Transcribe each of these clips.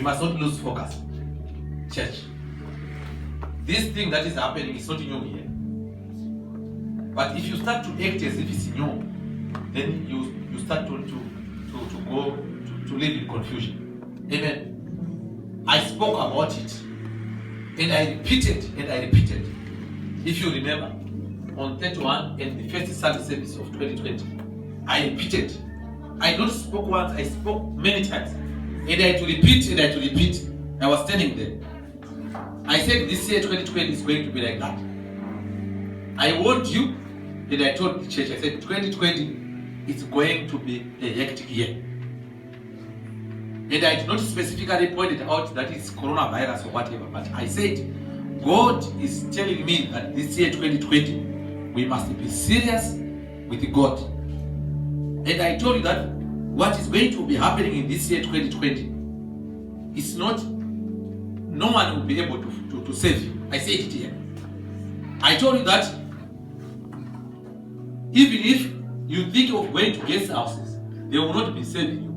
We must not lose focus. Church. This thing that is happening is not new here. But if you start to act as if it's new, then you start to go to live in confusion. Amen. I spoke about it, and I repeated. If you remember, on 31 and the first Sunday service of 2020, I repeated. I not spoke once, I spoke many times. And I had to repeat. I was standing there. I said this year 2020 is going to be like that. I warned you, and I told the church, I said 2020 is going to be a hectic year. And I did not specifically point it out that it's coronavirus or whatever, but I said God is telling me that this year 2020 we must be serious with God. And I told you that what is going to be happening in this year 2020 is not, no one will be able to save you. I said it here. I told you that even if you think of going to guest houses, they will not be saving you.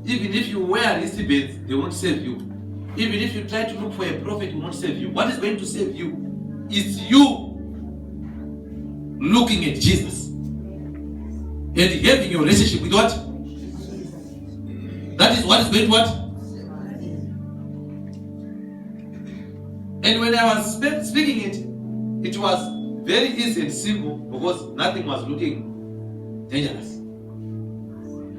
Even if you wear wristbands, they won't save you. Even if you try to look for a prophet, it won't save you. What is going to save you is you looking at Jesus and having your relationship with what? That is what is going to what? And when I was speaking it, it was very easy and simple because nothing was looking dangerous.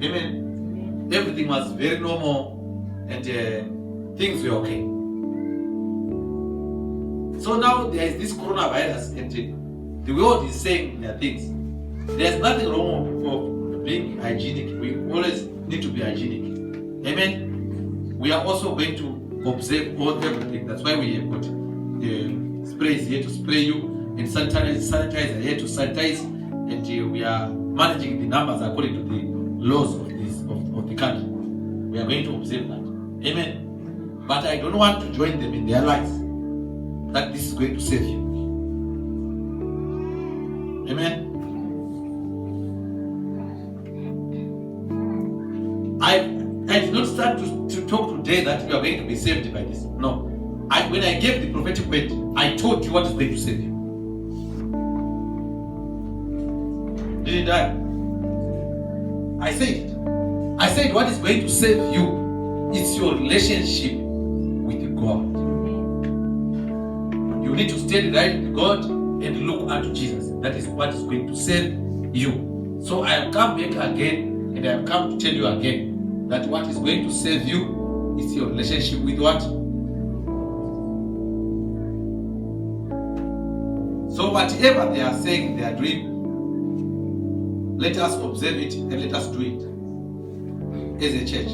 Amen. Everything was very normal and things were okay. So now there is this coronavirus and the world is saying their things. There's nothing wrong for being hygienic. We always need to be hygienic. Amen. We are also going to observe everything. That's why we have got sprays here to spray you and sanitizer here to sanitize, and we are managing the numbers according to the laws of the country. We are going to observe that. Amen. But I don't want to join them in their lies that this is going to save you. Amen. I did not start to talk today that you are going to be saved by this. No. When I gave the prophetic word, I told you what is going to save you. Didn't I? I said what is going to save you is your relationship with God. You need to stay right with God and look unto Jesus. That is what is going to save you. So I have come back again, and I have come to tell you again that what is going to save you is your relationship with what? So whatever they are saying, they are doing, let us observe it and let us do it as a church.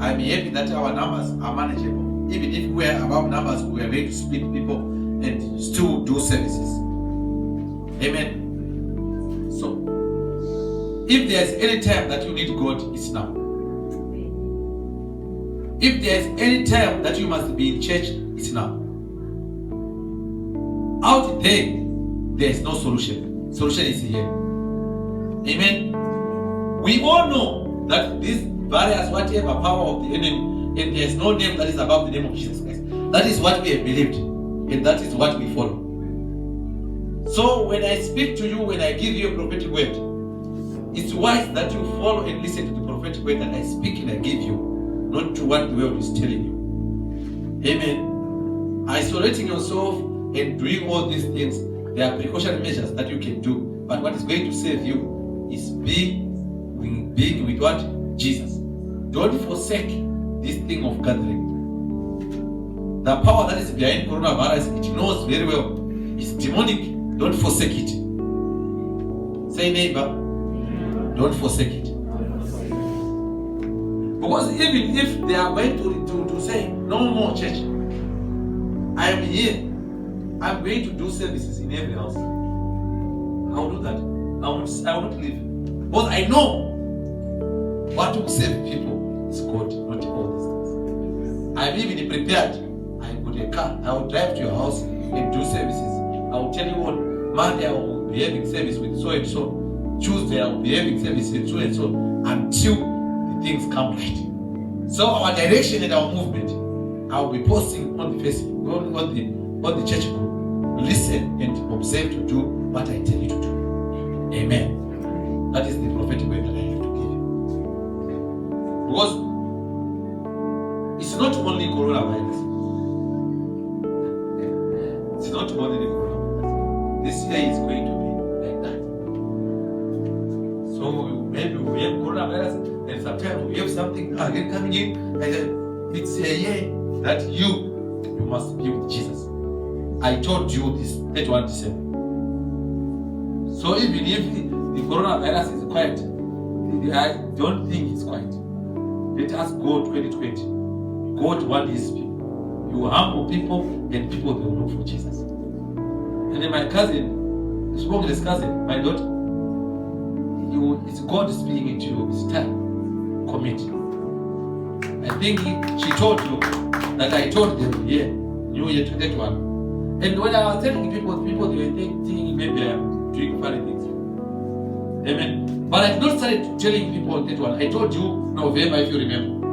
I'm happy that our numbers are manageable. Even if we are above numbers, we are going to split people and still do services. Amen. So, if there's any time that you need God, it's now. If there's any time that you must be in church, it's now. Out there's no solution. Solution is here. Amen. We all know that these barriers, whatever power of the enemy, and there's no name that is above the name of Jesus Christ. That is what we have believed, and that is what we follow. So when I speak to you, when I give you a prophetic word, it's wise that you follow and listen to the prophetic word that I speak and I give you, not to what the world is telling you. Amen. Isolating yourself and doing all these things, there are precautionary measures that you can do. But what is going to save you is being with what? Jesus. Don't forsake this thing of gathering. The power that is behind coronavirus, it knows very well. It's demonic. Don't forsake it. Say, neighbor, don't forsake it. Because even if they are going to say, no more church, I am here, I'm going to do services in every house. I'll do that. I won't leave. Because I know what will save people is God, not all these things. I'm even prepared. I got a car. I will drive to your house and do services. I will tell you what, Monday I will be having service with so and so. Tuesday I will be having service with so and so until the things come right. So our direction and our movement, I'll be posting on the Facebook, on the church group. Listen and observe to do what I tell you to do. Amen. That is the prophetic word that I have to give you. Because it's not only coronavirus. It's not only the coronavirus. This year is going to be like that. So maybe we have coronavirus, and sometimes we have something again coming in, and it's a year that you must be with Jesus. I told you this 31 December. So even if the coronavirus is quiet, I don't think it's quiet. Let us go 2020. God wants His people. You humble people, and people will look for Jesus. And then my cousin, the smokeless cousin, my daughter, it's God speaking to you. It's time. Commit. I think she told you that I told them, New Year 2021. And when I was telling people they were thinking maybe I'm doing funny things. Amen. But I did not start telling people that one. I told you November, if you remember.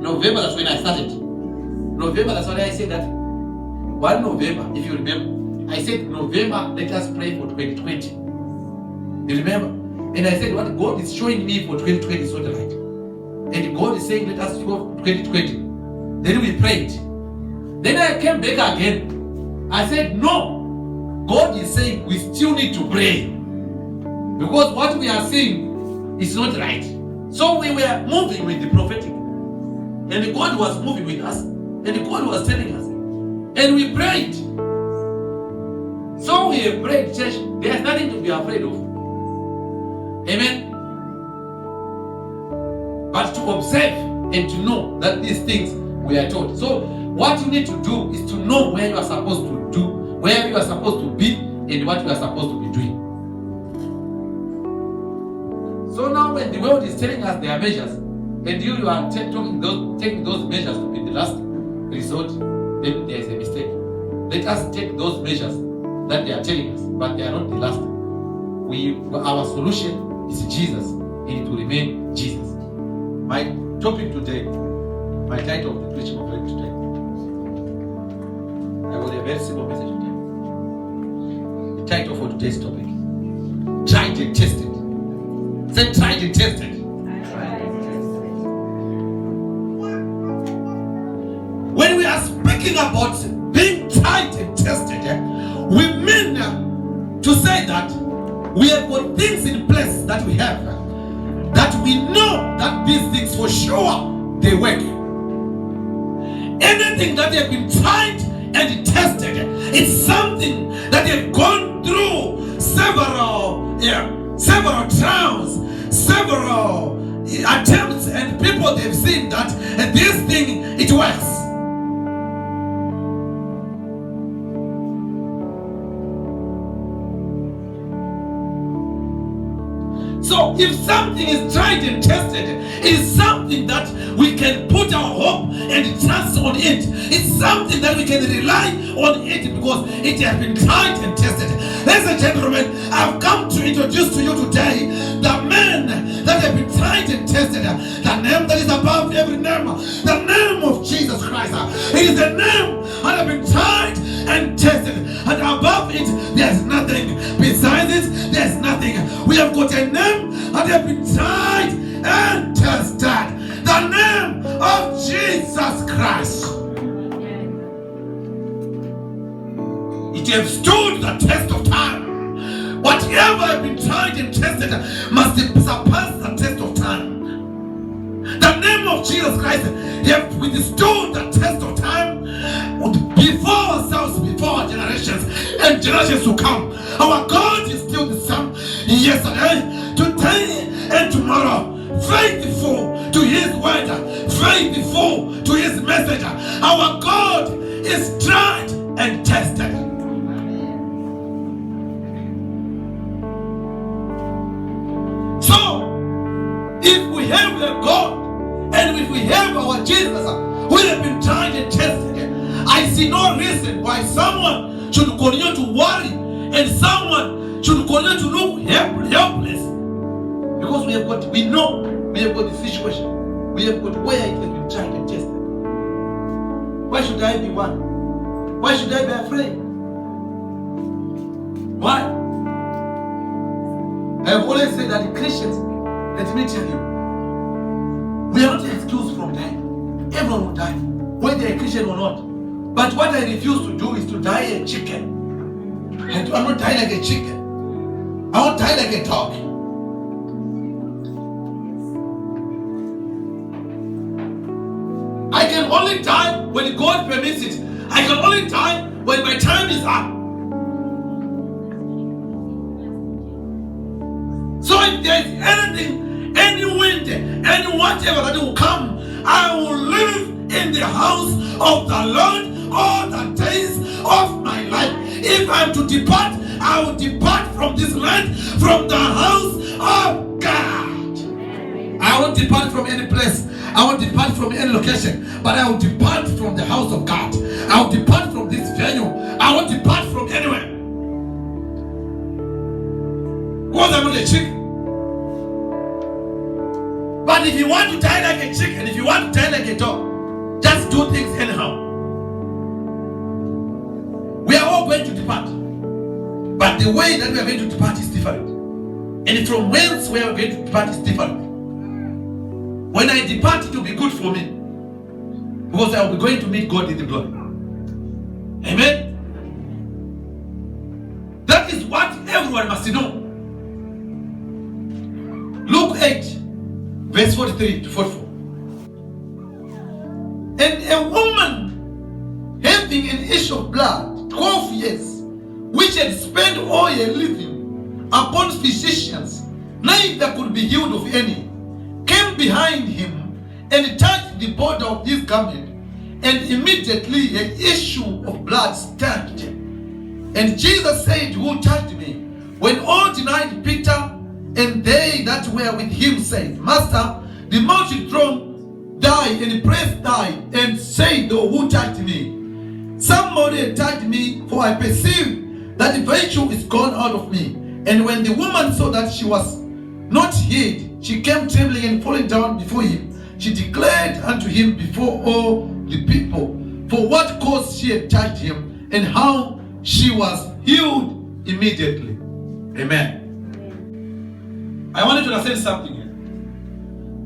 November, that's when I started. November, that's when I said that. 1 November, if you remember. I said, November, let us pray for 2020. You remember? And I said, what God is showing me for 2020 is not right. And God is saying, let us go for 2020. Then we prayed. Then I came back again. I said, no. God is saying we still need to pray. Because what we are seeing is not right. So we were moving with the prophetic. And God was moving with us. And God was telling us. And we prayed. So we have prayed, church. There's nothing to be afraid of. Amen. But to observe and to know that these things we are taught. So what you need to do is to know where you are supposed to do, where you are supposed to be, and what you are supposed to be doing. So now when the world is telling us their measures, and you are taking those measures to be the last resort, then there is a mistake. Let us take those measures that they are telling us, but they are not the last. Our solution is Jesus, and it will remain Jesus. My topic today, my title of the preaching of today, I got a very simple message today. The title for today's topic: tried and tested. Say tried and tested. When we are speaking about being tried and tested, we mean to say that we have got things in place that we have, that we know that these things for sure they work. Anything that have been tried and tested, it's something that they've gone through several trials, several attempts, and people they've seen that this thing it works. So if something is tried and tested, it is something that we can put our hope and trust on it. It's something that we can rely on it because it has been tried and tested. Ladies and gentlemen, I've come to introduce to you today the men that have been tried and tested. The name that is above every name. The name of Jesus Christ. It is the name that has been tried and tested. And above it, there's nothing. Besides it, there's nothing. We have got a name that has been tried and tested. The name of Jesus Christ. It has stood the test of time. Whatever has been tried and tested must surpass the test of time. The name of Jesus Christ has withstood the test of time before ourselves, before our generations, and generations to come. Our God is still the same yesterday, today, and tomorrow. Faithful to His word, faithful to His message. Our God is tried and tested. So, if we have a God and if we have our Jesus who have been tried and tested, I see no reason why someone should continue to worry and someone should continue to look helpless. Because we know we have got the situation. We have got where it has been tried and tested. Why should I be one? Why should I be afraid? Why? I have always said that Christians, let me tell you, we are not excused from dying. Everyone will die, whether they're a Christian or not. But what I refuse to do is to die a chicken. I'm not dying like a chicken. I won't die like a dog. I can only die when God permits it. I can only die when my time is up. So if there is anything, any wind, any whatever that will come, I will live in the house of the Lord all the days of my life. If I am to depart, I will depart from this land, from the house of God. I won't depart from any place. I won't depart from any location, but I will depart from the house of God. I will depart from this venue. I won't depart from anywhere. Because I'm not a chicken. But if you want to die like a chicken, if you want to die like a dog, just do things anyhow. We are all going to depart. But the way that we are going to depart is different. And from whence we are going to depart is different. When I depart, it will be good for me. Because I will be going to meet God in the glory. Amen? That is what everyone must know. Luke 8, verse 43 to 44. And a woman having an issue of blood, 12 years, which had spent all her living upon physicians, neither could be healed of any, came behind him and touched the border of his garment, and immediately an issue of blood stopped. And Jesus said, who touched me? When all denied, Peter and they that were with him said, Master, the multitude died and praised died, and said, oh, who touched me? Somebody touched me, for I perceive that the virtue is gone out of me. And when the woman saw that she was not healed, she came trembling and falling down before him. She declared unto him before all the people for what cause she had touched him, and how she was healed immediately. Amen. I want you to understand something here.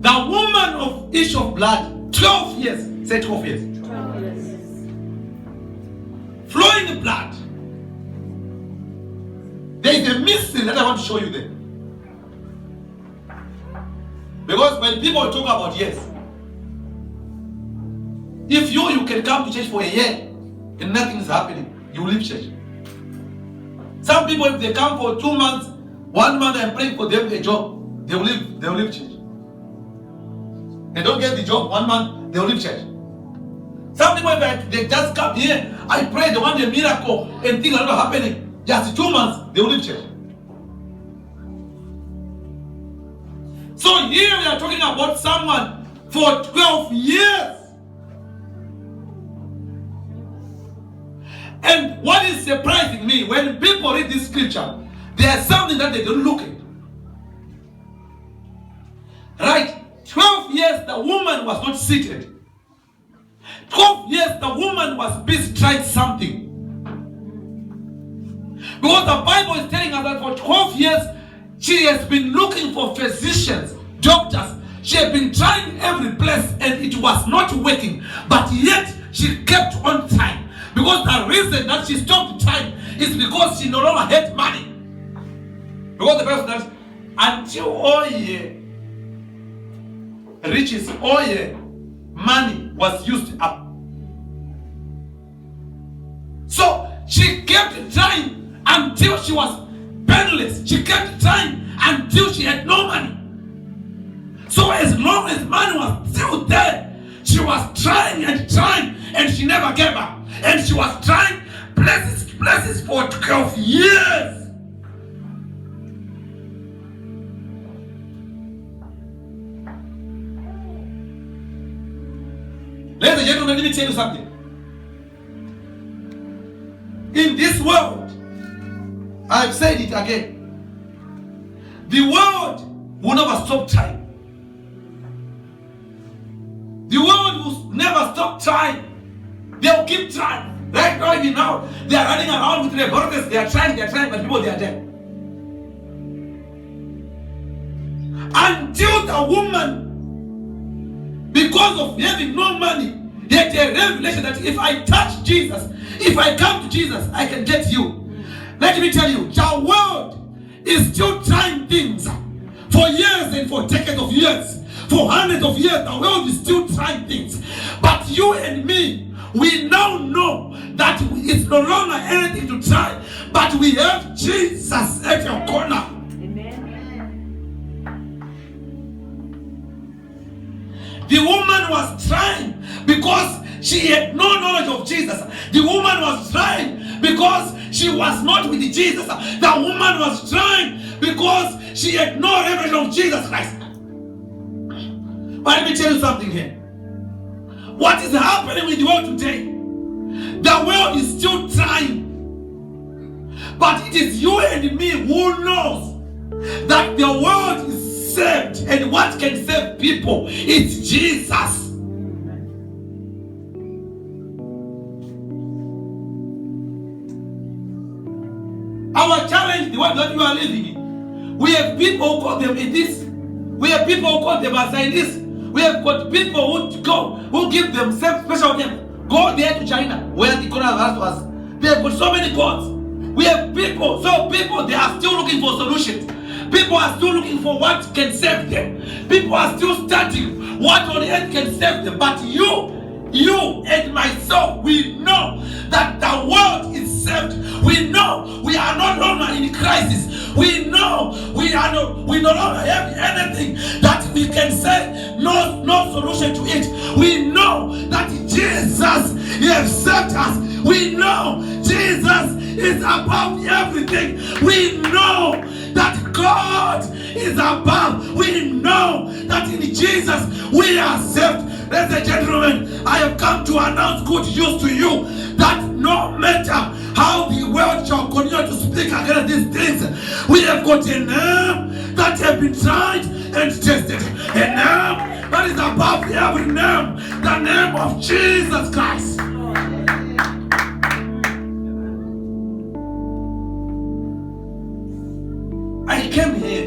The woman of issue of blood, 12 years. Say 12 years. 12 years. Flowing the blood. There is a mystery that I want to show you there. Because when people talk about yes, if you can come to church for a year and nothing is happening, you will leave church. Some people, if they come for 2 months, 1 month and pray for them a job, they will leave church. They don't get the job 1 month, they will leave church. Some people, if they just come here, I pray, they want a miracle and things are not happening. Just 2 months, they will leave church. So here we are talking about someone for 12 years. And what is surprising me, when people read this scripture, there's something that they don't look at. Right? 12 years the woman was not seated. 12 years the woman was busy trying something. Because the Bible is telling us that for 12 years, she has been looking for physicians, doctors. She had been trying every place and it was not working. But yet, she kept on trying. Because the reason that she stopped trying is because she no longer had money. Because the Bible says, until all your riches, all your money was used up. So, she kept trying until she was penniless. She kept trying until she had no money. So as long as money was still there, she was trying and trying, and she never gave up. And she was trying places for 12 years. Ladies and gentlemen, let me tell you something. In this world, I've said it again, the world will never stop trying. The world will never stop trying. They will keep trying. Right now, even now, they are running around with laboratories. They are trying, but people, they are dead. Until the woman, because of having no money, had a revelation that if I touch Jesus, if I come to Jesus, I can get you. Let me tell you, the world is still trying things for years and for decades of years. For hundreds of years, the world is still trying things. But you and me, we now know that it's no longer anything to try, but we have Jesus at your corner. The woman was trying because she had no knowledge of Jesus. The woman was trying because she was not with Jesus. The woman was trying because she had no revelation of Jesus Christ. But let me tell you something here. What is happening with the world today? The world is still trying. But it is you and me who knows that the world is saved, and what can save people is Jesus. Our challenge, the one that you are living in, we have people who call them atheists. We have people who call them scientists. We have got people who give themselves special names. Go there to China, where the coronavirus was. They have got so many gods. We have people, they are still looking for solutions. People are still looking for what can save them. People are still studying what on earth can save them. But you and myself, we know that the world is saved. We know we are no longer in crisis. We know we no longer have anything that we can say no solution to it. We know that Jesus has saved us. We know Jesus is above everything. We know that God is above. We know that in Jesus we are saved. Ladies and gentlemen, I have come to announce good news to you that no matter how the world shall continue to speak against these things, we have got a name that has been tried and tested. A name that is above every name, the name of Jesus Christ. I came here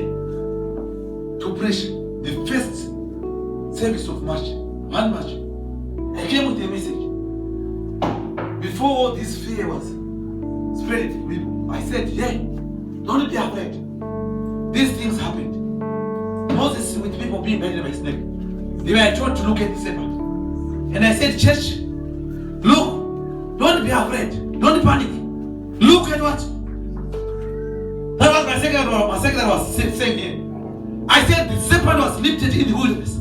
to preach the first service of March. One March. I came with a message. Before all this fear was spread to people, I said, don't be afraid. These things happened. Moses with people being bitten by a snake. They were told to look at the serpent. And I said, church, look, don't be afraid. Don't panic. Look at what? That was my second was saying here. I said the serpent was lifted in the wilderness.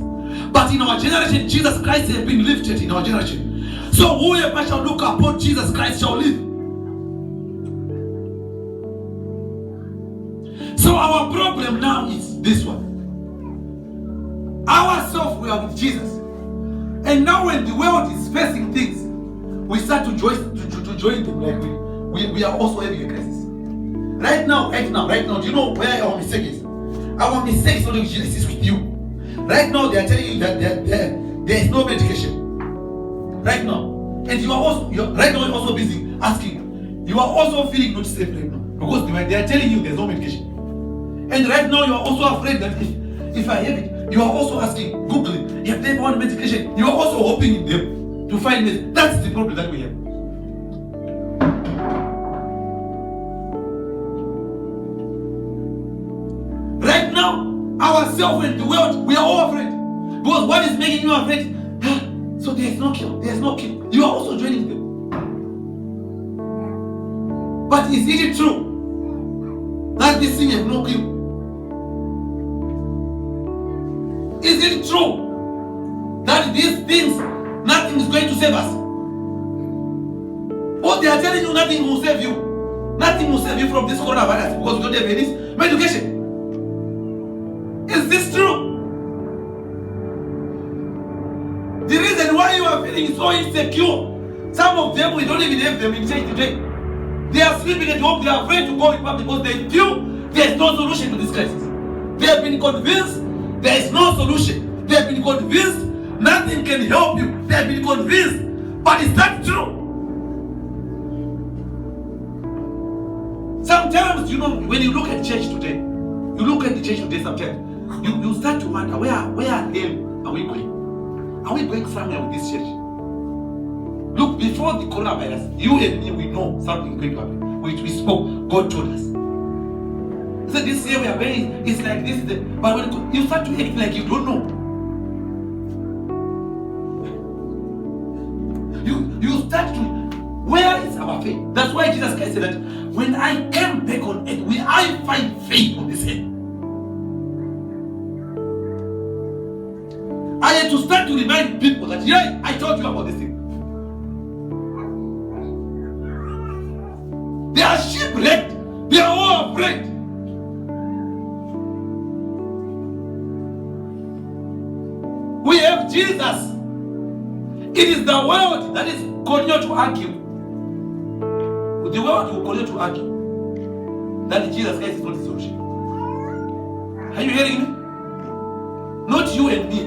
But in our generation, Jesus Christ has been lifted in our generation. So whoever shall look upon Jesus Christ shall live. So our problem now is this one. Ourselves, we are with Jesus. And now when the world is facing things, we start to join them like we are also having a crisis. Right now, do you know where our mistake is? Our mistake is not with Jesus, it's with you. Right now, they are telling you that there is no medication. Right now. And you're also busy asking. You are also feeling not safe right now. Because they are telling you there's no medication. And right now, you are also afraid that if I have it, you are also asking, Googling, if they found medication, you are also hoping in them to find it. That's the problem that we have. Right now, ourselves and the world, we are all afraid. Because what is making you afraid? So there is no cure. There is no cure. You are also joining them. But is it true that this thing has no cure? Is it true that these things, nothing is going to save us? Or they are telling you nothing will save you. Nothing will save you from this coronavirus because you don't have any medication. Is this true? The reason why you are feeling so insecure, some of them, we don't even have them in church today. They are sleeping at home, they are afraid to go in public because they feel there is no solution to this crisis. They have been convinced there is no solution. They have been convinced Nothing can help you. They have been convinced. But is that true? Sometimes, when you look at church today, sometimes, you start to wonder, where are we going? Are we going somewhere with this church? Look, before the coronavirus, you and me, we know something going to happen. We spoke, God told us. So this year we are going, it's like this, but when you start to act like you don't know. You start to, where is our faith? That's why Jesus Christ said that when I came back on earth, will I find faith on this earth? I had to start to remind people that, yeah, I told you about this thing. They are shipwrecked. They are all afraid. We have Jesus. It is the world that is continue to argue. The world will continue to argue that Jesus Christ is not the solution. Are you hearing me? Not you and me.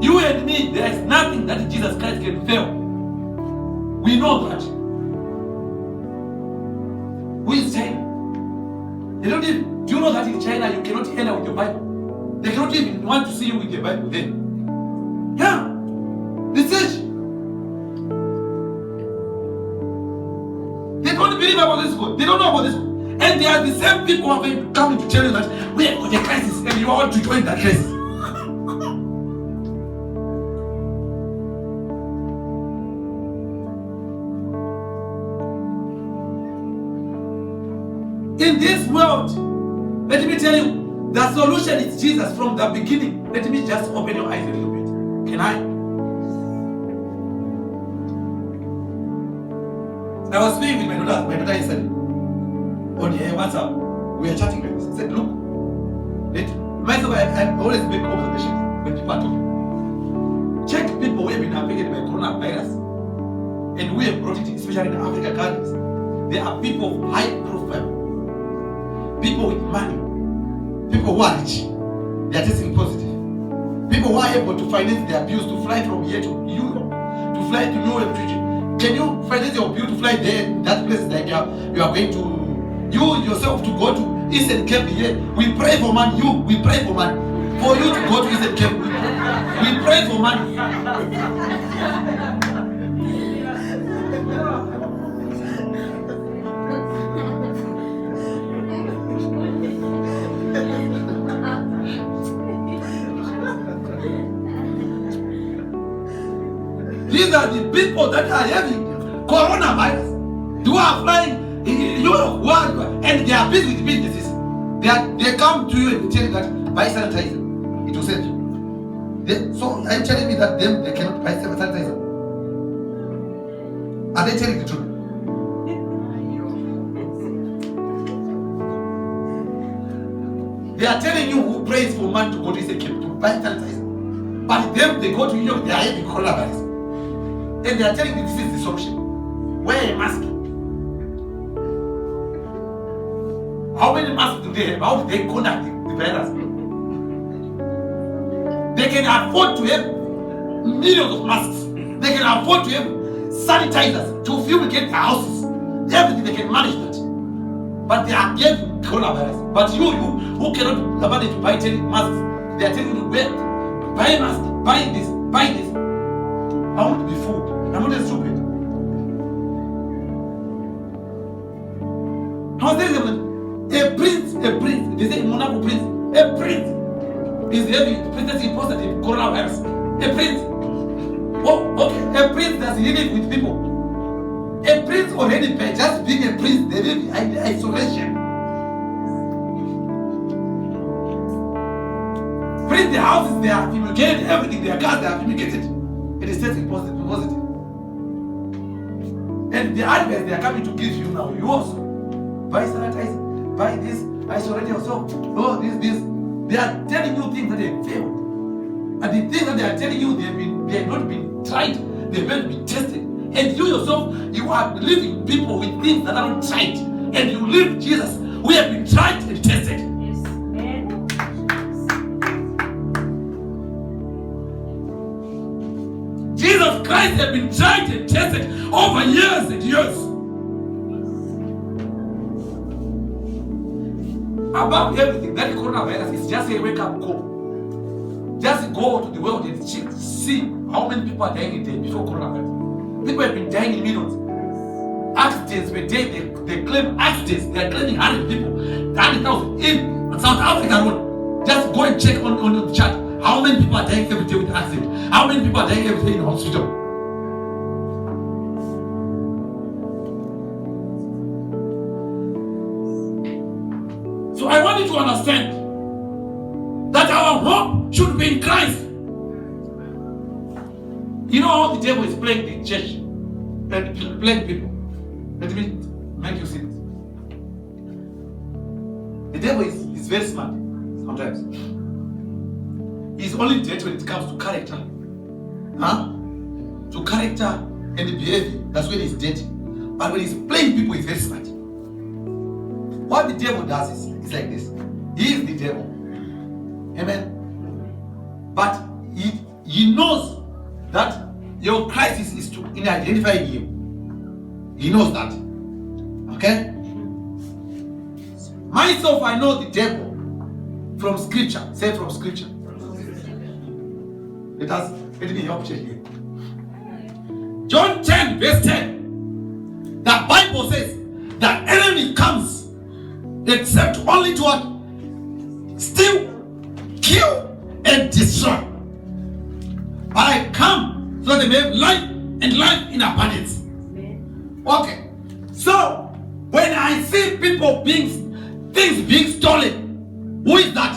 You and me, there is nothing that Jesus Christ can fail. We know that. Who is China? Do you know that in China you cannot enter with your Bible? They cannot even want to see you with your Bible then. Yeah. Research. They don't believe about this God. They don't know about this God. And they are the same people who are going to come to tell you that we have got a crisis and you want to join that crisis. In this world, let me tell you, the solution is Jesus from the beginning. Let me just open your eyes a little bit. Can I? I was speaking with my daughter. My daughter said, on here, WhatsApp, we are chatting like this. I said, look, myself, I always make observations when people are talking. Check people who have been affected by coronavirus and who have brought it, especially in the African countries. There are people of high profile, people with money, people who are rich. They are testing positive. People who are able to finance their bills to fly from here to Europe, to fly to New York. Can you finance your bill to fly there? That place like you are going to, you yourself to go to Eastern Cape here. We pray for money. We pray for money. For you to go to Eastern Cape, we pray for money. These are the people that are having coronavirus. Who are flying in Europe, and they are busy with businesses. They come to you and tell you that buy sanitizer. It will save you. So are you telling me that they cannot buy sanitizer? Are they telling the truth? They are telling you who prays for man to go to Eastern Cape to buy sanitizer. But them, they go to Europe, they are having coronavirus. And they are telling you this is the solution. Wear a mask. How many masks do they have? How do they contact the virus? They can afford to have millions of masks. They can afford to have sanitizers to fumigate their houses. Everything they can manage that. But they are getting coronavirus. But you who cannot afford to buy 10 masks, they are telling you, wait, buy a mask, buy this, buy this. I want to be fooled. I'm not stupid. I was telling them, a prince, they say Monaco prince, a prince is having testing positive coronavirus. A prince. Oh, okay. A prince that's living with people. A prince already, by just being a prince, they live in isolation. Prince, their houses, they are fumigated, everything, their cars, they are fumigated. It is testing positive. And the advice they are coming to give you now, you also buy sanitizer, buy this, isolate yourself, oh, this. They are telling you things that they have failed. And the things that they are telling you, they have not been tried, they have not been tested. And you yourself, you are leaving people with things that are not tried. And you leave Jesus, who have been tried and tested. Christ has been tried and tested over years and years. Above everything, that coronavirus is just a wake-up call. Just go to the world and see how many people are dying a day before coronavirus. People have been dying in millions. Accidents per day, they claim accidents. They are claiming 100 people, 100,000 in South Africa alone. Just go and check on the chat. How many people are dying every day with accident? How many people are dying every day in the hospital? So I want you to understand that our hope should be in Christ. You know how the devil is playing the church and playing people. Let me make you see this. The devil is very smart sometimes. He's only dead when it comes to character. To character and behavior. That's when he's dead. But when he's playing people, he's very smart. What the devil does is like this. He is the devil. Amen. But he knows that your crisis is in identifying him. He knows that. Okay? Myself, I know the devil from scripture. Say from scripture. Let me help you here. John 10, verse 10. The Bible says the enemy comes except only to what? Steal, kill, and destroy. But I come so that they may have life and life in abundance. Okay. So when I see things being stolen, who is that?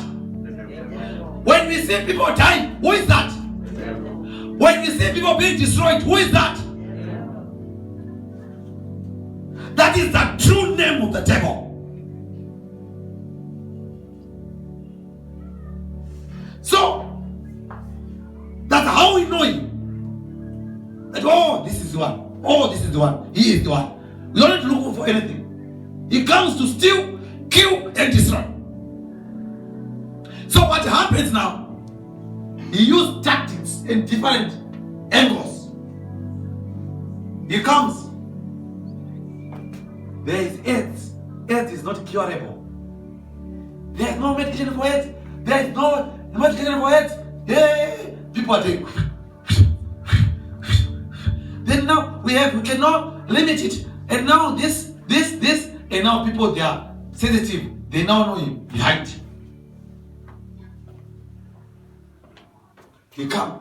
When we see people dying, who is that? When we see people being destroyed, who is that? That is the true name of the devil. So that's how we know him. That this is the one. This is the one. He is the one. We don't need to look for anything. He comes to steal, kill, and destroy. So what happens now? He uses tactics and different angles. He comes. There is AIDS. AIDS is not curable. There is no medication for AIDS. There is no medication for AIDS. Hey, people are doing. Then now we cannot limit it. And now this, and now people, they are sensitive. They now know him behind. He come.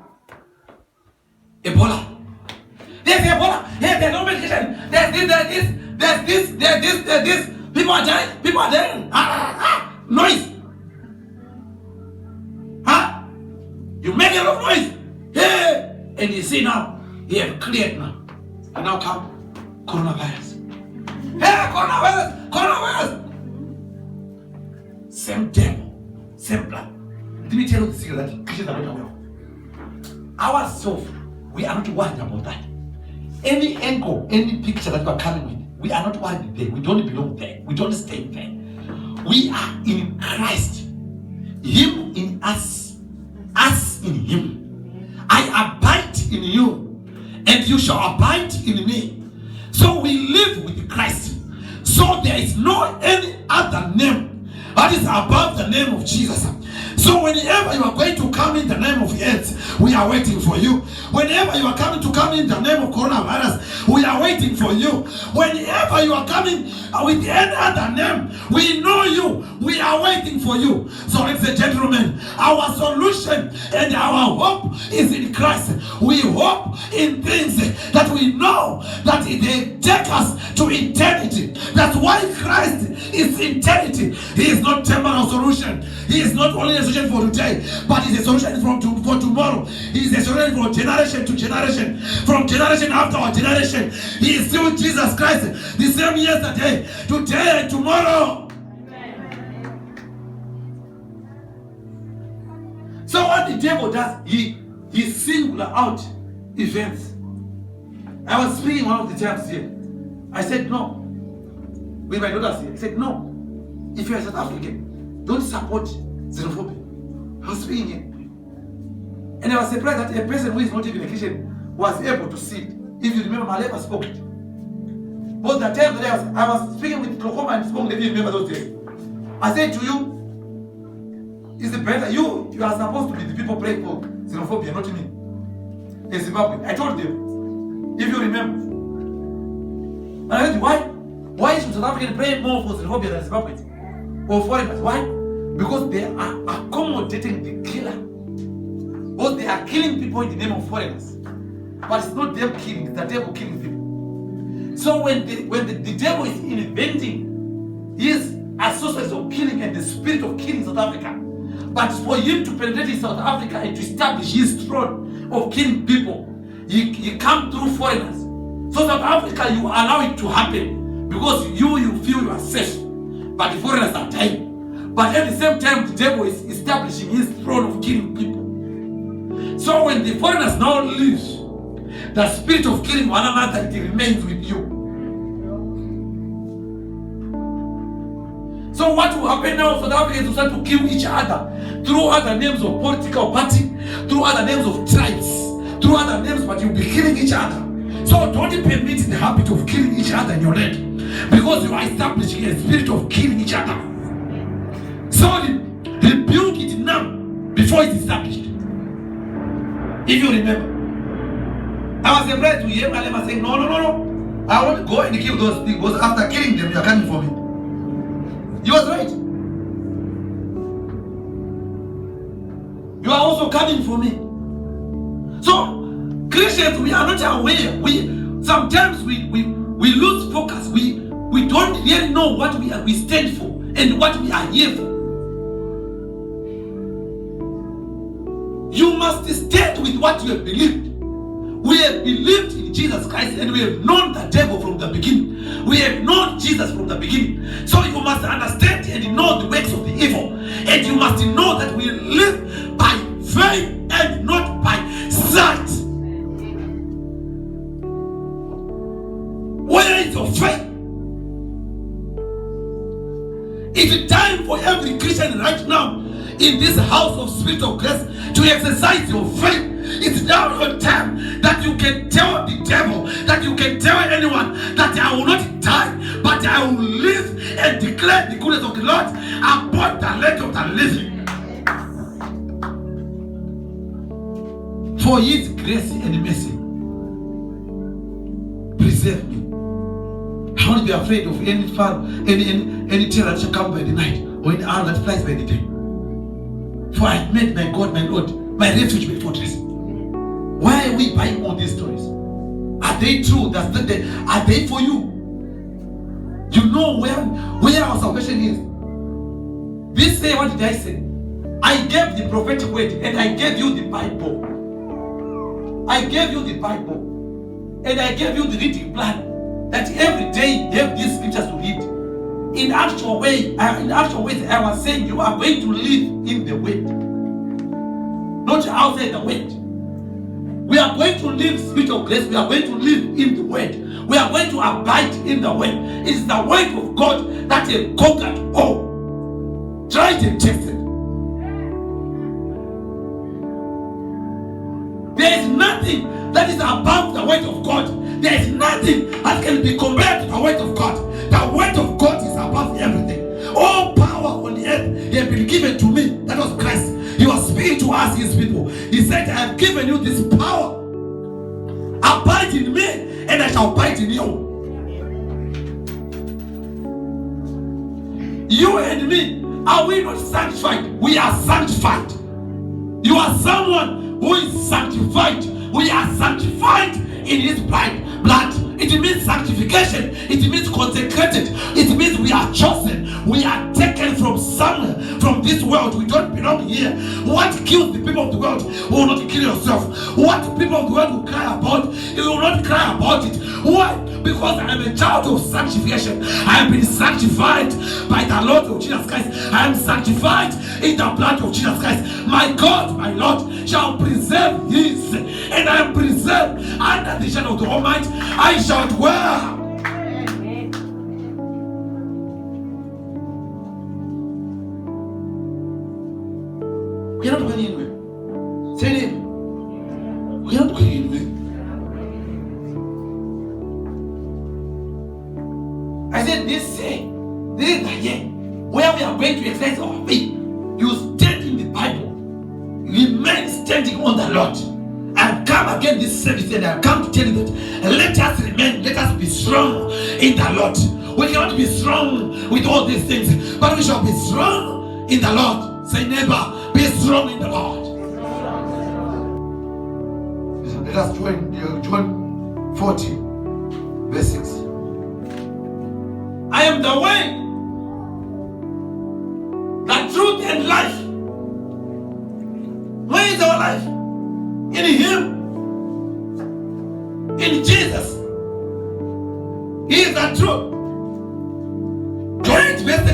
Ebola. There's Ebola. Hey, there's no medication. There's this. People are dying. Noise. You make a lot of noise. Hey. And you see now, he have cleared now. And now come coronavirus. Hey, coronavirus. Same devil, same blood. Let me tell you the secret that Christians are not aware of. Ourselves, we are not worried about that. Any angle, any picture that we are coming with, we are not worried there. We don't belong there. We don't stay there. We are in Christ. Him in us. Us in him. I abide in you, and you shall abide in me. So we live with Christ. So there is no any other name that is above the name of Jesus. So whenever you are going to come in the name of AIDS, we are waiting for you. Whenever you are coming in the name of coronavirus, we are waiting for you. Whenever you are coming with any other name, we know you. We are waiting for you. So ladies and gentlemen, our solution and our hope is in Christ. We hope in things that we know that they take us to eternity. That's why Christ is eternity. He is not temporal solution. He is not only a solution for today, but it's a solution for tomorrow. He is a solution from generation to generation, from generation after our generation. He is still Jesus Christ, the same yesterday, today, and tomorrow. So what the devil does, he single out events. I was speaking one of the times here. I said no. With my daughters here, I said no. If you are South African, don't support xenophobia. I was speaking here. And I was surprised that a person who is not even a Christian was able to see it. If you remember, Malema spoke it. But the time that I was speaking with Tlokoma and spoke, if you remember those days, I said to you, is it better? You are supposed to be the people praying for xenophobia, not me. In Zimbabwe. I told them, if you remember. And I said, why should South Africans pray more for xenophobia than Zimbabwe? Or foreigners? Why? Because they are accommodating the killer. Or they are killing people in the name of foreigners. But it's not them killing, it's the devil killing people. So when the devil is inventing his associates of killing and the spirit of killing South Africa, but for him to penetrate in South Africa and to establish his throne of killing people, he come through foreigners. So South Africa, you allow it to happen because you feel you are safe, but the foreigners are dying. But at the same time, the devil is establishing his throne of killing people. So when the foreigners now leave, the spirit of killing one another, it remains with you. So what will happen now? South Africans will start to kill each other through other names of political party, through other names of tribes, through other names, but you'll be killing each other. So don't permit the habit of killing each other in your land, because you are establishing a spirit of killing each other. So rebuke it now before it's established. If you remember, I was surprised to hear Malema saying, no, I want to go and kill those people, because after killing them, you are coming for me. He was right. You are also coming for me. So, Christians, we are not aware. Sometimes we lose focus. We don't really know what we stand for and what we are here for. You must stand with what you have believed. We have believed in Jesus Christ and we have known the devil from the beginning. We have known Jesus from the beginning. So you must understand and know the works of the evil. And you must know that we live by faith and not by sight. Where is your faith? It's time for every Christian right now in this house of Spirit of Grace to exercise your faith. It's now your time that you can tell the devil, that you can tell anyone that I will not die, but I will live and declare the goodness of the Lord upon the land of the living. For his grace and mercy preserve me. I won't be afraid of any foul, any terror that shall come by the night, or any arrow that flies by the day. For I have made my God, my Lord, my refuge, my fortress. Why are we buying all these stories? Are they true? Are they for you? You know where our salvation is. This say, what did I say? I gave the prophetic word and I gave you the Bible. I gave you the Bible. And I gave you the reading plan. That every day you have these scriptures to read. In actual ways, I was saying you are going to live in the word, not outside the word. We are going to live Spirit of Grace. We are going to live in the word. We are going to abide in the word. It is the word of God that has conquered all. Tried and tested. There is nothing that is above the word of God. There is nothing that can be compared to the word of God. The word of God is above everything. All power on the earth has been given to me. That was Christ. He was speaking to us, his people. He said, I have given you this power. Abide in me, and I shall abide in you. You and me, are we not sanctified? We are sanctified. You are someone who is sanctified. We are sanctified in his blood. It means sanctification. It means consecrated. It means we are chosen. We are taken from somewhere, from this world. We don't belong here. What kills the people of the world? You will not kill yourself. What people of the world will cry about, you will not cry about it. Why? Because I am a child of sanctification. I have been sanctified by the Lord of Jesus Christ. I am sanctified in the blood of Jesus Christ. My God, my Lord, shall preserve his, and I am preserved under the shadow of the Almighty. I shall dwell. We are not going anywhere. Say it. We are not going anywhere. I said, this is the year where we are going to exercise our faith. You stand in the Bible. Remain standing on the Lord. I've come again this service and I've come to tell you that let us remain, let us be strong in the Lord. We cannot be strong with all these things, but we shall be strong in the Lord. Say, neighbor, be strong in the Lord. Let us join John 14, verse 6. I am the way, the truth, and life. Where is our life? In Him. In Jesus. He is the truth. John 8, verse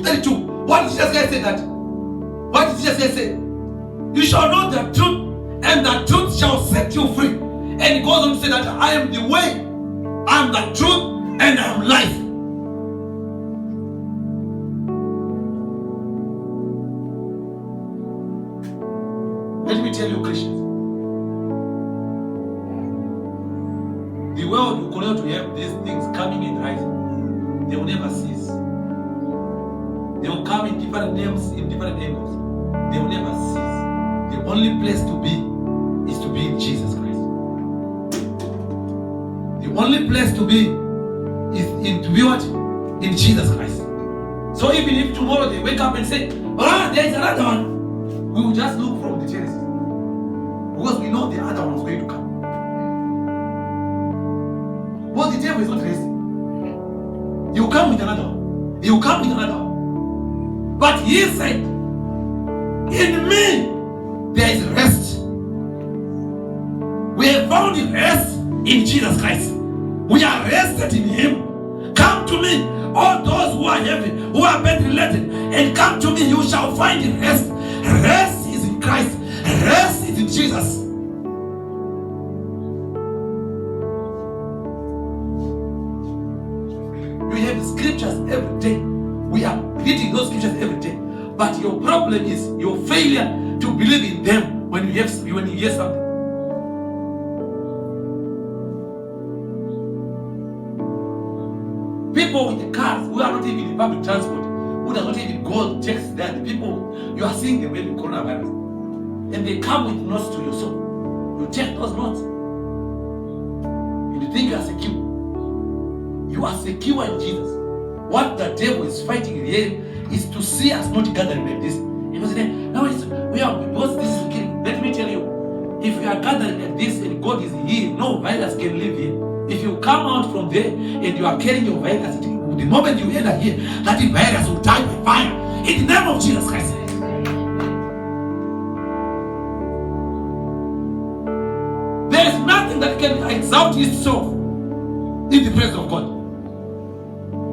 32. What did Jesus Christ say that? What did Jesus Christ say? You shall know the truth, and the truth shall set you free. And he goes on to say that I am the way, I am the truth, and I am life. Let me tell you, Christians, the world will continue to have these things coming and rising. They will never cease. They will come in different names, in different angles. They will never cease. The only place to be is to be in Jesus Christ. The only place to be is to be what? In Jesus Christ. So even if tomorrow they wake up and say, there is another one, we will just look from the Genesis. Because we know the other one is going to come. But the devil is not resting. He will come with another one. He will come with another one. But he said, in me there is rest. We have found rest in Jesus Christ. We are rested in Him. Come to me, all those who are heavy, who are bedridden, and come to me, you shall find rest. Rest is in Christ. Rest is in Jesus. We have scriptures every day. We are reading those scriptures every day. But your problem is your failure to believe in them when you hear something. People with the cars who are not even in public transport, who does not even go checks there, the people you are seeing them with coronavirus, and they come with notes to your soul. You take those notes, and you think you are secure. You are secure in Jesus. What the devil is fighting here is to see us not gathering like this. Because this is killing. Let me tell you, if you are gathering like this and God is here, no virus can live here. If you come out from there and you are carrying your virus, the moment you enter here, that the virus will die by fire. In the name of Jesus Christ. There is nothing that can exalt itself in the presence of God.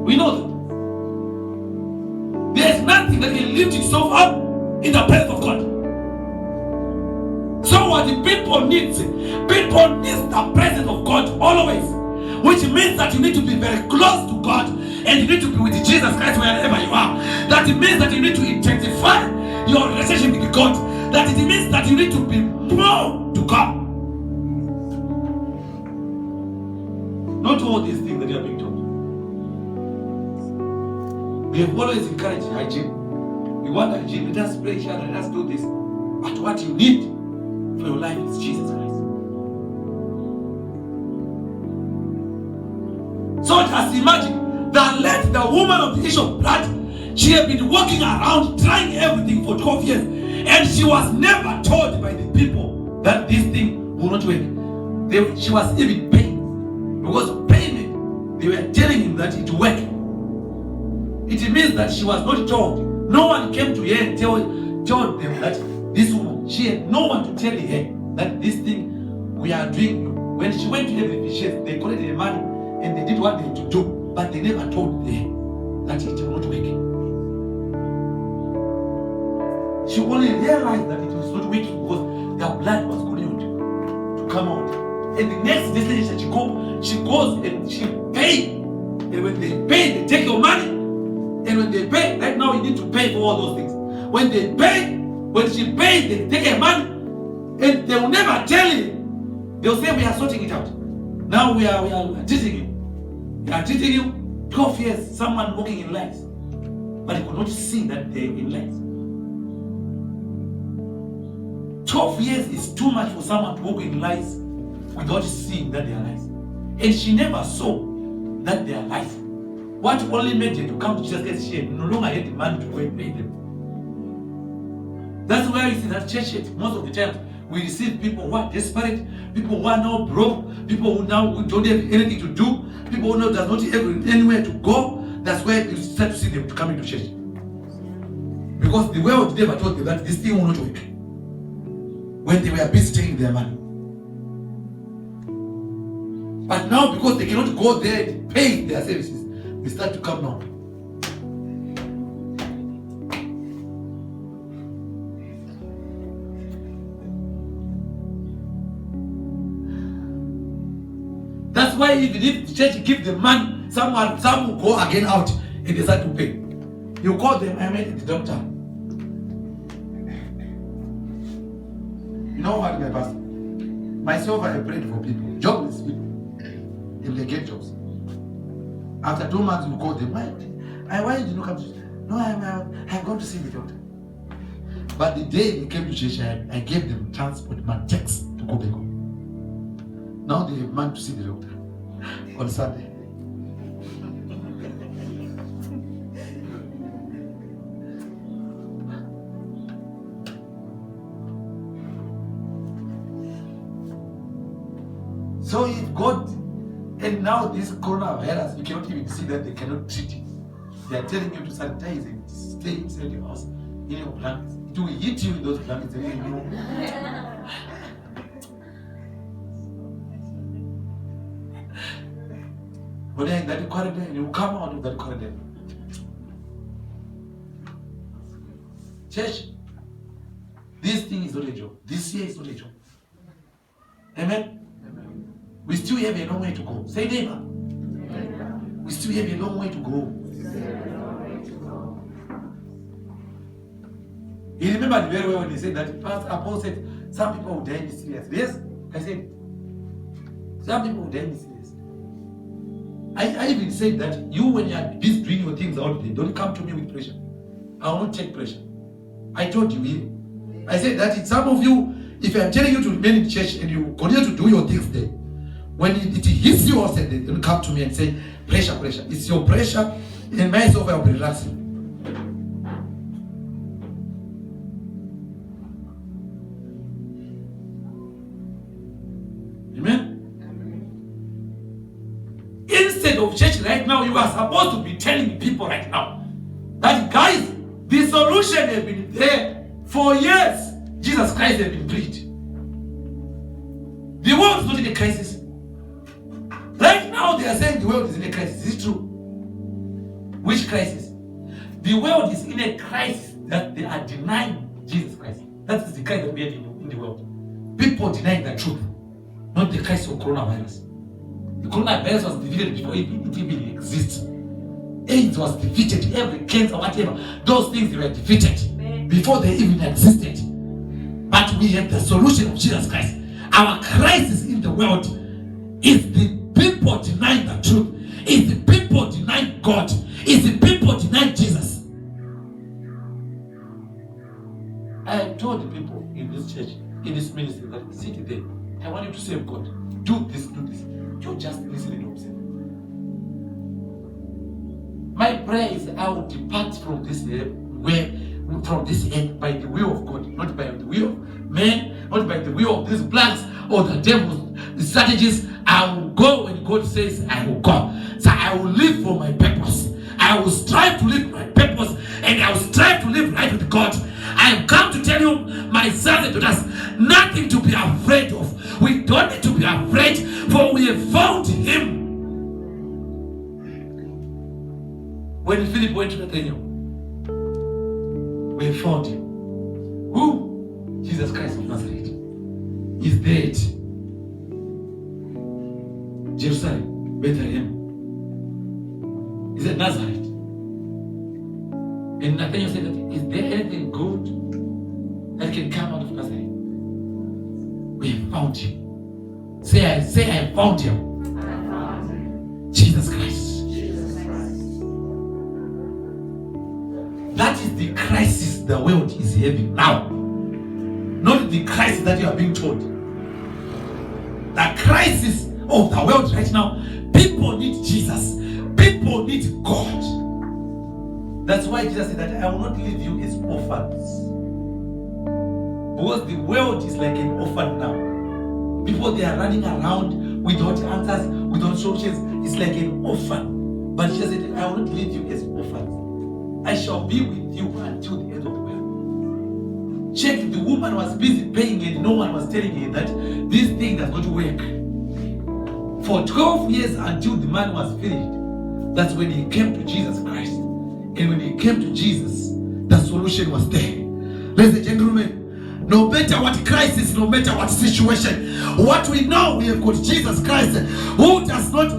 We know that. There is nothing that can lift itself up in the presence of God. So what the people need the presence of God always, which means that you need to be very close to God, and you need to be with Jesus Christ wherever you are. That it means that you need to intensify your relationship with God. That it means that you need to be more to God. Not all these things that you are being told. We have always encouraged hygiene. We want hygiene. Let us pray, let us do this. But what you need for your life is Jesus Christ. So just imagine that let the woman of the issue of blood, she had been walking around trying everything for 12 years, and she was never told by the people that this thing will not work. She was even paying. Because of payment, they were telling him that it will work. It means that she was not told. No one came to her and told them that this woman, she had no one to tell her that this thing we are doing. When she went to have the fishes, they collected the money and they did what they had to do, but they never told her that it will not work. She only realized that it was not working because the blood was continuing to come out. And the next destination she goes and she pays. And when they pay, they take your money. And when they pay, right now you need to pay for all those things. When they pay, when she pays, they take her money. And they will never tell you. They'll say we are sorting it out. Now we are treating you. We are treating you. 12 years, someone walking in lies, but he could not see that they're in lies. 12 years is too much for someone to walk in lies without seeing that they are lies. And she never saw that they are lies. What only made her to come to Jesus Christ, she no longer had the money to go and pay them. That's why you see that church, most of the time, we receive people who are desperate, people who are now broke, people who now don't have anything to do, people who now does not have anywhere to go. That's why you start to see them to come into church. Because the world never told them that this thing will not work. When they were busy taking their money. But now, because they cannot go there and pay their services, they start to come now. That's why even if the church give them money, some will go again out and they start to pay. You call them, I met the doctor. You know what, my pastor? Myself, I prayed for people, jobless people, and they get jobs. After 2 months, you call them, why did you not come to church? No, I'm going to see the doctor. But the day they came to church, I gave them transport money, checks to go back home. Now they have money to see the doctor on Sunday. So if God, and now this coronavirus, you cannot even see that they cannot treat it. They are telling you to sanitize and stay inside your house in your blankets. It will hit you in those blankets and you know. But then that quarantine, you come out of that quarantine. Church, this thing is not a joke. This year is not a joke. Amen? We still have a long way to go. Say neighbor. We still have a long way to go. He remembered very well when he said that Pastor Paul said some people will die mysteriously. Yes, I said some people will die mysteriously. I even said that you, when you are busy doing your things out there, don't come to me with pressure. I will not take pressure. I told you here. I said that some of you, if I am telling you to remain in church and you continue to do your things there, when it hits you also, they don't come to me and say, pressure. It's your pressure, and myself I will be relaxing. Amen? Instead of church right now, you are supposed to be telling people right now that, guys, the solution has been there for years. Jesus Christ has been preached. The world is not in a crisis. Right now, they are saying the world is in a crisis. Is it true? Which crisis? The world is in a crisis that they are denying Jesus Christ. That is the crisis that we have in the world. People denying the truth, not the crisis of coronavirus. The coronavirus was defeated before it even exists. AIDS was defeated, every cancer, whatever. Those things were defeated before they even existed. But we have the solution of Jesus Christ. Our crisis in the world is the people denying the truth. Is the people denying God. Is the people denying Jesus. I told the people in this church, in this ministry, that sit there. I want you to serve God. Do this. You just listen and observe. My prayer is I will depart from this end by the will of God, not by the will of men, not by the will of these plans or the devil's the strategies. I will go when God says I will go. So I will live for my purpose. I will strive to live my purpose, and I will strive to live right with God. I have come to tell you, my sons and daughters, nothing to be afraid of. We don't need to be afraid, for we have found Him. When Philip went to Nathanael, we found Him. Who? Jesus Christ of Nazareth. Is dead. Jerusalem, Bethlehem. Is it Nazareth? And Nathanael said that, is there anything good that can come out of Nazareth? We have found Him. Say I found Him. Jesus Christ. the crisis the world is having now. Not the crisis that you are being told. The crisis of the world right now. People need Jesus. People need God. That's why Jesus said that I will not leave you as orphans. Because the world is like an orphan now. People, they are running around without answers, without solutions. It's like an orphan. But Jesus said, I will not leave you as orphans. I shall be with you until the end of the world. Check, the woman was busy paying and no one was telling her that this thing does not work. For 12 years until the man was finished, that's when he came to Jesus Christ. And when he came to Jesus, the solution was there. Ladies and gentlemen, no matter what crisis, no matter what situation, what we know, we have got Jesus Christ who does not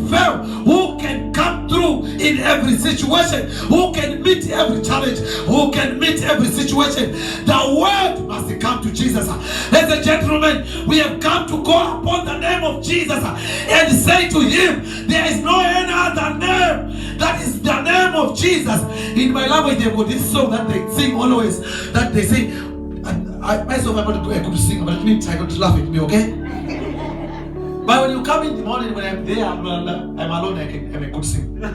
fail, who can come through in every situation, who can meet every challenge, who can meet every situation. The world must come to Jesus. Ladies and gentlemen, we have come to call upon the name of Jesus and say to him, there is no any other name. That is the name of Jesus. In my language, they've got this song that they sing always, that they say, I myself, I'm not going to sing, but let me try not to laugh at me, okay? But when you come in the morning, when I'm there, I'm alone, I'm a good singer.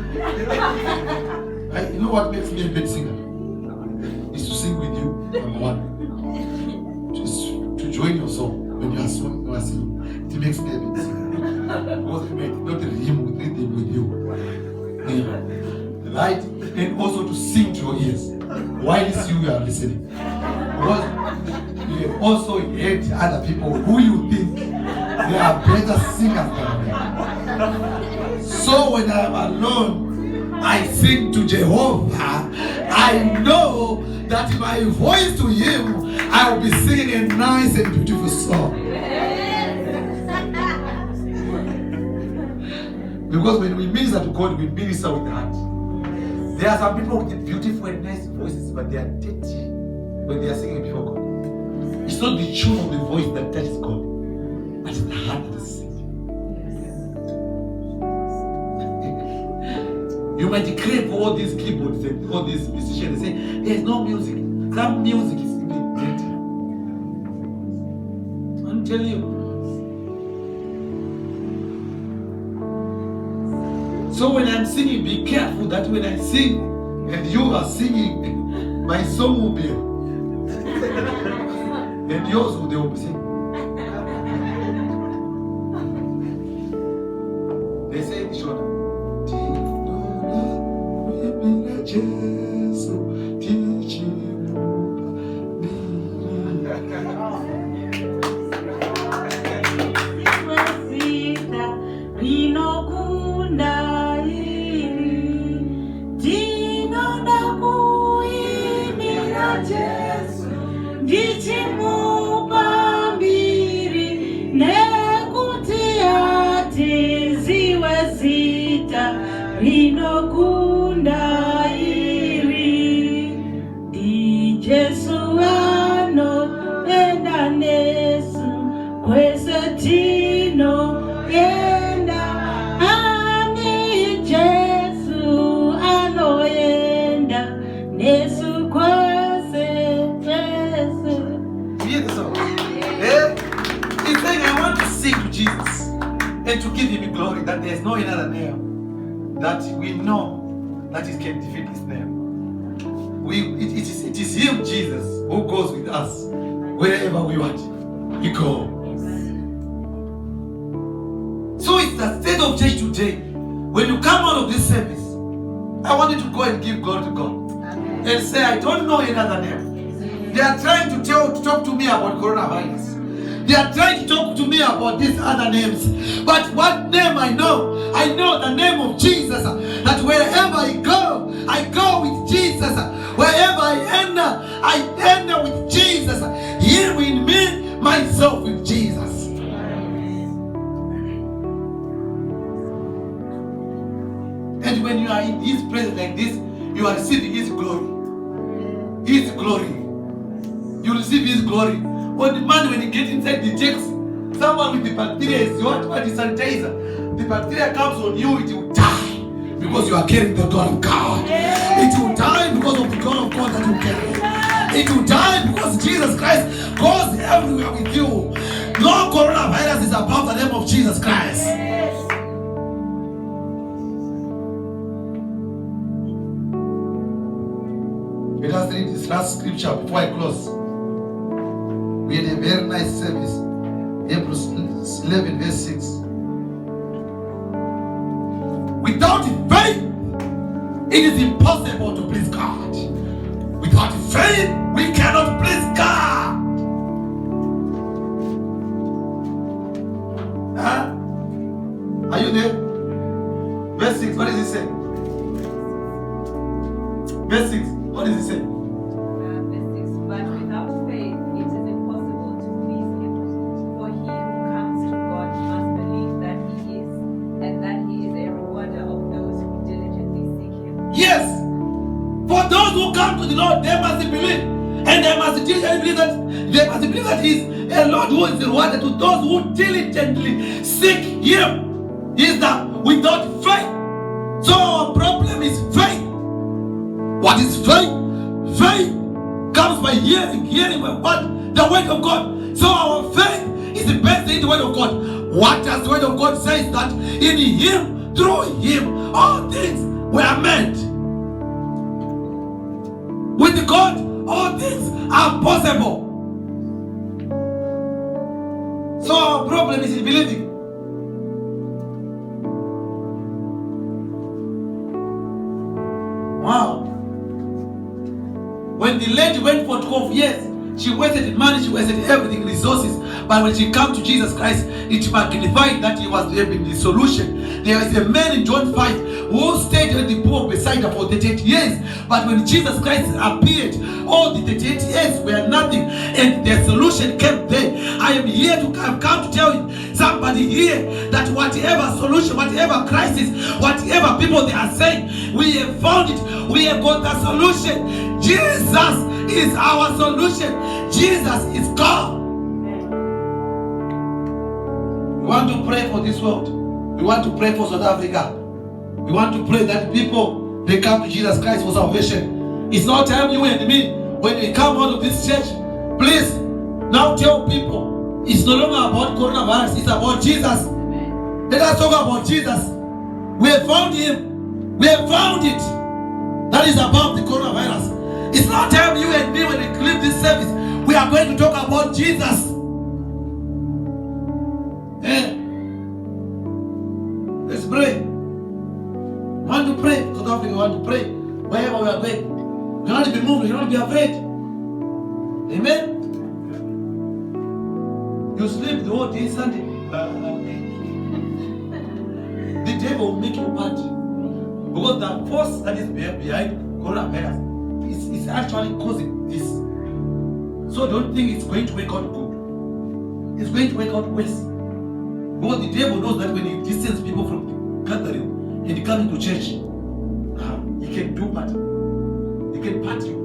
You know what makes me a good singer? Is to sing with you, number one. Just to join your song when you are singing. It makes me a good singer. Because I make not a rhythm with you. Yeah. Right? And also to sing to your ears while you are listening. Because you have also heard other people who you think they are better singers than me. So when I am alone, I sing to Jehovah. I know that my voice to him, I will be singing a nice and beautiful song. Because when we minister to God, we minister with the heart. There are some people with beautiful and nice voices, but they are dirty when they are singing before God. It's not the tune of the voice that touches God, but it's the heart that is singing. You might crave all these keyboards and all these musicians and say, there's no music. Some music is even better. I'm telling you. So when I'm singing, be careful that when I sing and you are singing, my song will be and yours will be singing. They say in short, and to give him glory, that there's no another name that we know that it can defeat his name. It is him, Jesus, who goes with us wherever we want. He goes. So it's the state of church today. When you come out of this service, I want you to go and give glory to God and say, I don't know another name. They are trying to talk to me about coronavirus. They are trying to talk to me about these other names. But what name I know the name of Jesus. That wherever I go with Jesus. Wherever I enter with Jesus. Here with me, myself with Jesus. And when you are in his presence like this, you are receiving his glory. His glory. You receive his glory. But the man, when he gets inside the checks, someone with the bacteria is what is sanitizer. The bacteria comes on you, it will die. because you are carrying the God of God. It will die because of the God of God that you carry. It will die because Jesus Christ goes everywhere with you. No coronavirus is above the name of Jesus Christ. Let us read this last scripture before I close. We had a very nice service. Hebrews 11 verse 6. Without faith, it is impossible to please God. Without faith, we cannot please God. Huh? Are you there? Verse 6, what does it say? Verse 6, what does it say? Verse 6, but without faith it is impossible to please him. For he who comes to God must believe that he is, and that he is a rewarder of those who diligently seek him. Yes. For those who come to the Lord, they must believe. And they must diligently believe that he is a Lord who is the rewarder to those who diligently seek him. He is that without faith. So our problem is faith. What is faith? Faith comes by hearing by what? The word of God. So our faith is based in the word of God. What does the word of God say? Is that in him, through him, all things were made. With God, all things are possible. So our problem is in believing. Wow. When the lady went for 12 years, she wasted money, she wasted everything, resources. But when she came to Jesus Christ, it magnified that he was having the solution. There is a man in John 5 who stayed at the pool of Bethsaida for 38 years. But when Jesus Christ appeared, all the 38 years were nothing. And the solution came there. I am here to come to tell you, somebody here, that whatever solution, whatever crisis, whatever people they are saying, we have found it. We have got the solution. Jesus is our solution. Jesus is God. We want to pray for this world. We want to pray for South Africa. We want to pray that people, they come to Jesus Christ for salvation. It's not time you and me, when we come out of this church, please now tell people it's no longer about coronavirus, it's about Jesus. Let us talk about Jesus. We have found him. We have found it. That is above the coronavirus. It's not time you and me, when we leave this service, we are going to talk about Jesus. Let's pray. We want to pray. South Africa, we want to pray. Wherever we are going, we don't be moved, we don't be afraid. Amen. You sleep the whole day Sunday. The devil will make you bad. Because the force that is behind coronavirus is actually causing this. So don't think it's going to work out good. It's going to work out worse. Because the devil knows that when he distances people from the gathering and he comes into church, he can do bad. He can part you.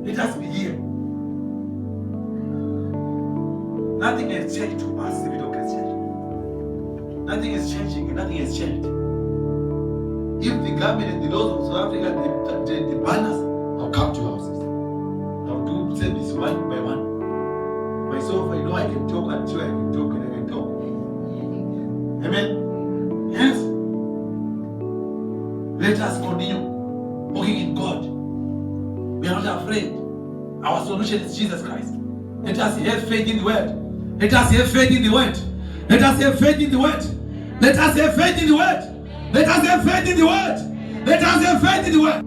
Let us be here. Nothing has changed to us, the middle Christian. Nothing is changing, nothing has changed. If the government and the laws of South Africa, the banners, I'll come to your houses. I'll do service one by one. Myself, I know I can talk until I can talk and I can talk. Amen? Yes? Let us continue walking in God. We are not afraid. Our solution is Jesus Christ. Let us have faith in the word. Let us have faith in the word. Let us have faith in the word. Let us have faith in the word. Let us have faith in the word. Let us have faith in the word.